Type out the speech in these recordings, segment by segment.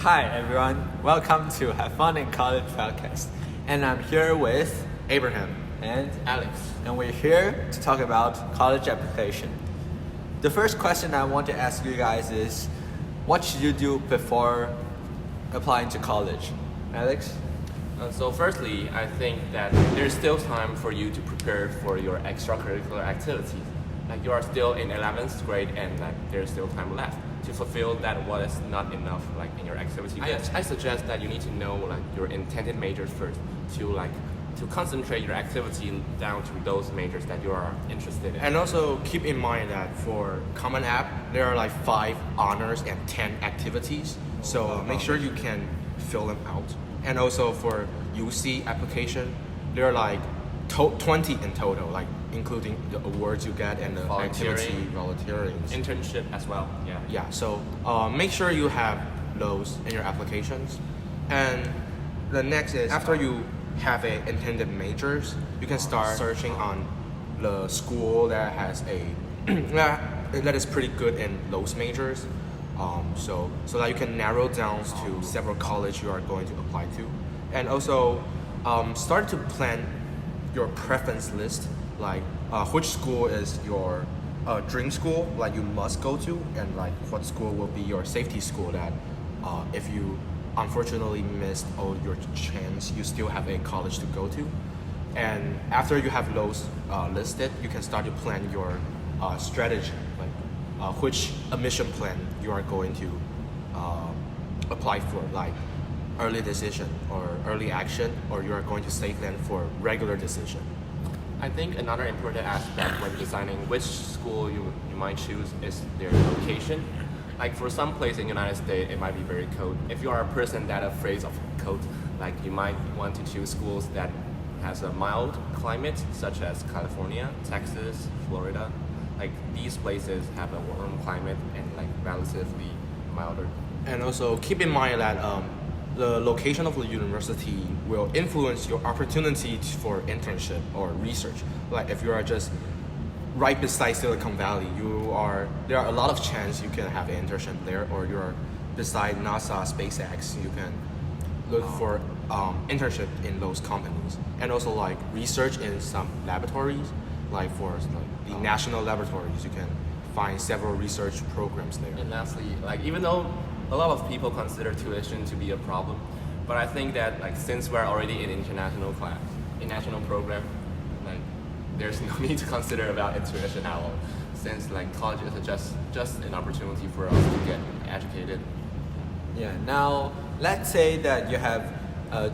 Hi everyone, welcome to Have Fun in College podcast. And I'm here with Abraham and Alex. and we're here to talk about college application. The first question I want to ask you guys is, what should you do before applying to college? Alex? So firstly, I think that there's still time for you to prepare for your extracurricular activities. Like you are still in 11th grade and like there's still time left to fulfill that what is not enough like in your activity. I suggest that you need to know like your intended majors first to concentrate your activity down to those majors that you are interested in. And also keep in mind that for Common App, there are like 5 honors and 10 activities. So make sure you can fill them out. And also for UC application, there are like 20 in total, like including the awards you get and the activity volunteering. Internship as well, yeah. Yeah, so make sure you have those in your applications. And the next is, after you have a intended majors, you can start searching on the school that has a that is pretty good in those majors. So that you can narrow down to several college you are going to apply to. And also start to plan your preference list, like which school is your dream school, like you must go to, and like what school will be your safety school that if you unfortunately missed all your chance, you still have a college to go to. And after you have those listed, you can start to plan your strategy, like which admission plan you are going to apply for, like early decision or early action, or you are going to stay plan for regular decision. I think another important aspect when designing which school you might choose is their location. Like for some place in the United States, it might be very cold. If you are a person that afraid of cold, like you might want to choose schools that has a mild climate, such as California, Texas, Florida. Like these places have a warm climate and like relatively milder. And also keep in mind that the location of the university will influence your opportunity for internship or research. Like if you are just right beside Silicon Valley, there are a lot of chance you can have an internship there, or you're beside NASA, SpaceX, you can look for internship in those companies. And also like research in some laboratories, like for the national laboratories, you can find several research programs there. And lastly, like even though a lot of people consider tuition to be a problem, but I think that like since we're already in international program, like there's no need to consider about tuition at all, since like college is just an opportunity for us to get educated. Yeah, now let's say that you have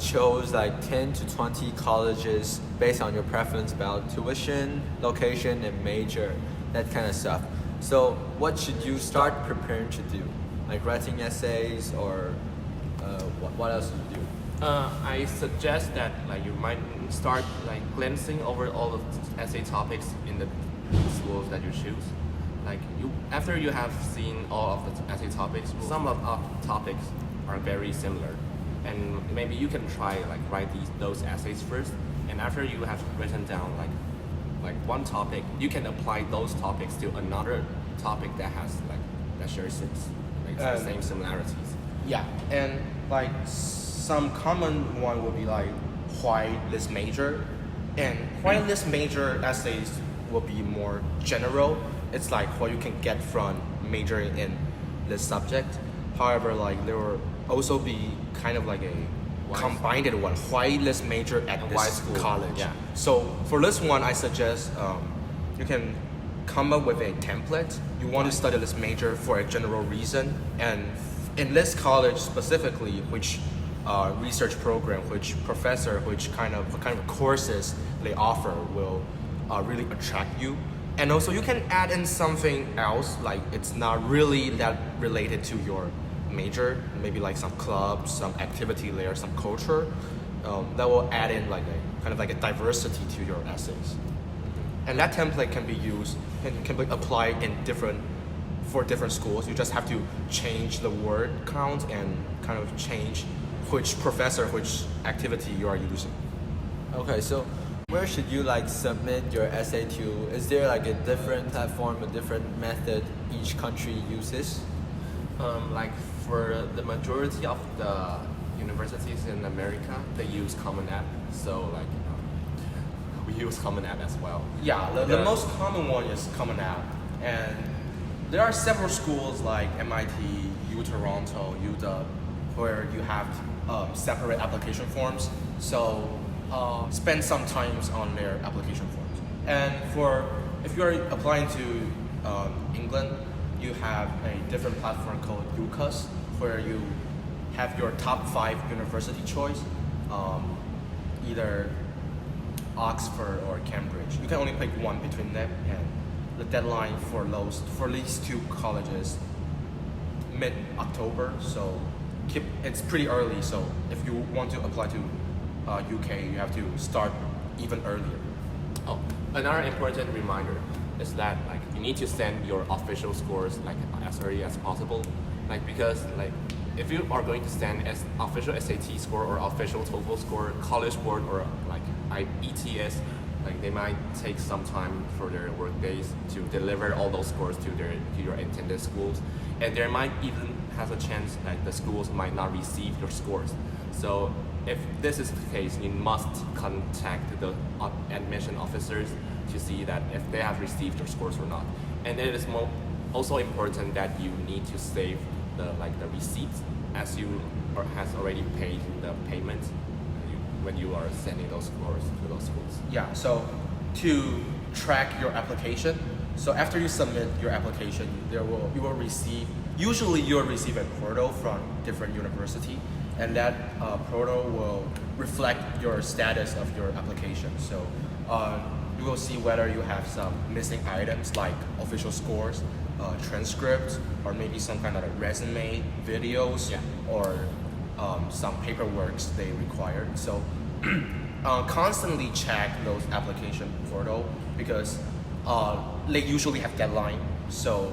chose like 10 to 20 colleges based on your preference about tuition, location, and major, that kind of stuff. So what should you start preparing to do? Like writing essays, or what else do you do? I suggest that like you might start like glancing over all of the essay topics in the schools that you choose. Like after you have seen all of the essay topics, some of the topics are very similar, and maybe you can try like write those essays first, and after you have written down like one topic, you can apply those topics to another topic that shares the same similarities. Yeah, and like some common one would be like why this major, and why this major essays will be more general. It's like what you can get from majoring in this subject. However, like there will also be kind of like a combined one. Why this major at this college? Yeah. So for this one, I suggest you can come up with a template. You want to study this major for a general reason, and in this college specifically, which research program, which professor, what kind of courses they offer will really attract you. And also you can add in something else, like it's not really that related to your major, maybe like some clubs, some activity there, some culture, that will add in like a kind of like a diversity to your essays. And that template can be used and can be applied for different schools. You just have to change the word count and kind of change which professor, which activity you are using. Okay, so where should you like submit your essay to? Is there like a different platform, a different method each country uses? Like for the majority of the universities in America, they use Common App. So like we use Common App as well. Yeah, the most common one is Common App, and there are several schools like MIT, U Toronto, UW, where you have separate application forms. So spend some time on their application forms. And if you are applying to England, you have a different platform called UCAS, where you have your top 5 university choice, either Oxford or Cambridge. You can only pick one between them, and the deadline for these 2 colleges mid-October. So it's pretty early. So if you want to apply to UK, you have to start even earlier. Oh, another important reminder is that like you need to send your official scores like as early as possible, like because like if you are going to send as official SAT score or official TOEFL score, College Board or like ETS, like they might take some time for their work days to deliver all those scores to your intended schools, and there might even has a chance that the schools might not receive your scores. So if this is the case, you must contact the admission officers to see that if they have received your scores or not. And it is also important that you need to save the receipts as you has already paid the payment when you are sending those scores to those schools. Yeah, so to track your application, so after you submit your application, usually you'll receive a portal from different university, and that portal will reflect your status of your application. So you will see whether you have some missing items like official scores, transcripts, or maybe some kind of resume, videos, or some paperwork they require. So constantly check those application portal because they usually have deadline. So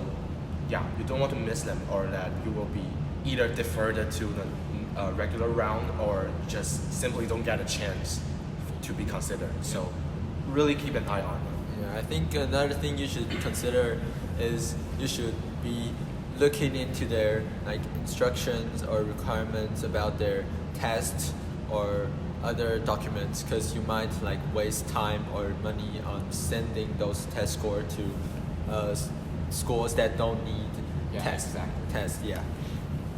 yeah, you don't want to miss them, or that you will be either deferred to the regular round or just simply don't get a chance to be considered. So really keep an eye on them. Yeah, I think another thing you should consider is you should be looking into their like instructions or requirements about their tests or other documents, because you might like waste time or money on sending those test score to schools that don't need tests.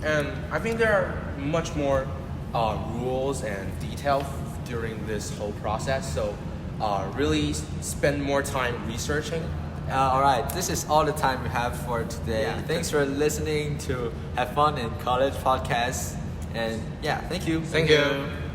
And I think there are much more rules and details during this whole process. So really spend more time researching. All right, this is all the time we have for today. Yeah, Thanks for listening to Have Fun in College podcast. And yeah, thank you. Thank you.